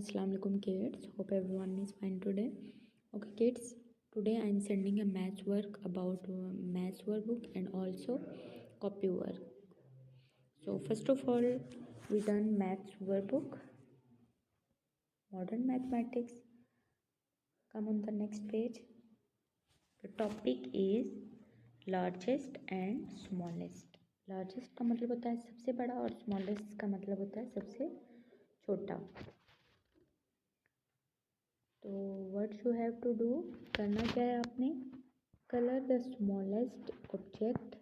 Assalamu alaikum kids, hope everyone is fine today. Okay kids, today I am sending a maths work about maths workbook and also copy work. So first of all, we done maths workbook, modern mathematics. Come on the next page. The topic is largest and smallest. Largest का मतलब होता है सबसे बड़ा और smallest का मतलब होता है सबसे छोटा. तो what you have to do, करना क्या है आपने, colour the smallest object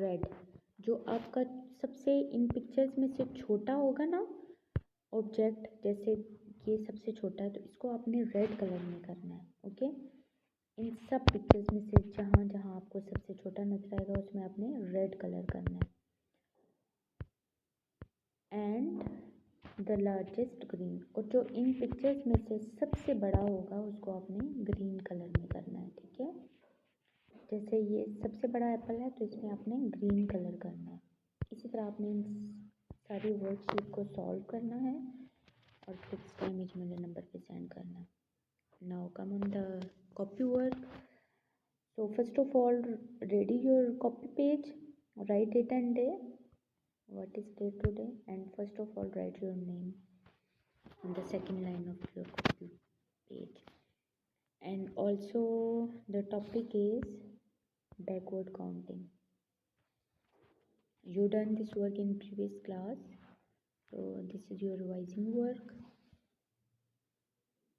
red. जो आपका सबसे इन पिक्चर्स में से छोटा होगा ना ऑब्जेक्ट, जैसे ये सबसे छोटा है तो इसको आपने रेड कलर में करना है. ओके, इन सब पिक्चर्स में से जहाँ जहाँ आपको सबसे छोटा नजर आएगा उसमें आपने रेड कलर करना है. एंड द लार्जेस्ट ग्रीन, और जो इन पिक्चर्स में से सबसे बड़ा होगा उसको आपने ग्रीन कलर में करना है. ठीक है, जैसे ये सबसे बड़ा एप्पल है तो इसमें आपने ग्रीन कलर करना है. इसी तरह आपने इन सारी वर्कशीट को सॉल्व करना है और फिर इसका इमेज मेरे नंबर पे सेंड करना है. Now come on the copy work. So first of all ready your copy page, write date and day. What is day today? And first of all write your name on the second line of your copy page. And also the topic is backward counting. You done this work in previous class, so this is your revising work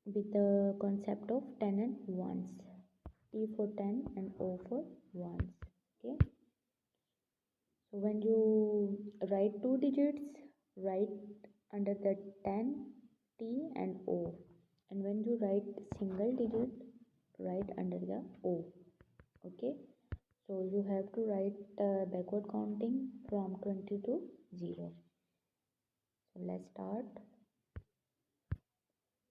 with the concept of 10 and ones. T for 10 and O for ones. Okay, so when you write two digits, write under the 10, T and O, and when you write single digit, write under the O. Okay, so you have to write backward counting from 20 to 0. So let's start.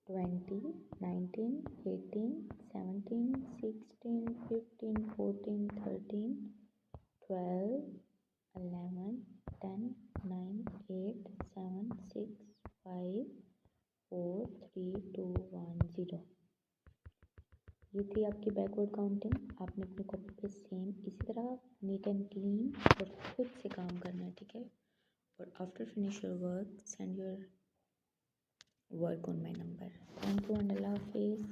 20, 19, 18, 17, 16, 15, 14, 13, 12, 11, 10, 9, 8, 7, 6, 5, 4, 3, 2, 1, 0. ये थी आपकी backward counting. आपने अपनी copy पे same इसी तरह neat and clean और खुद से काम करना है. ठीक है, और after finish your work send your work on my number. Thank you and अल्लाह हाफिज़.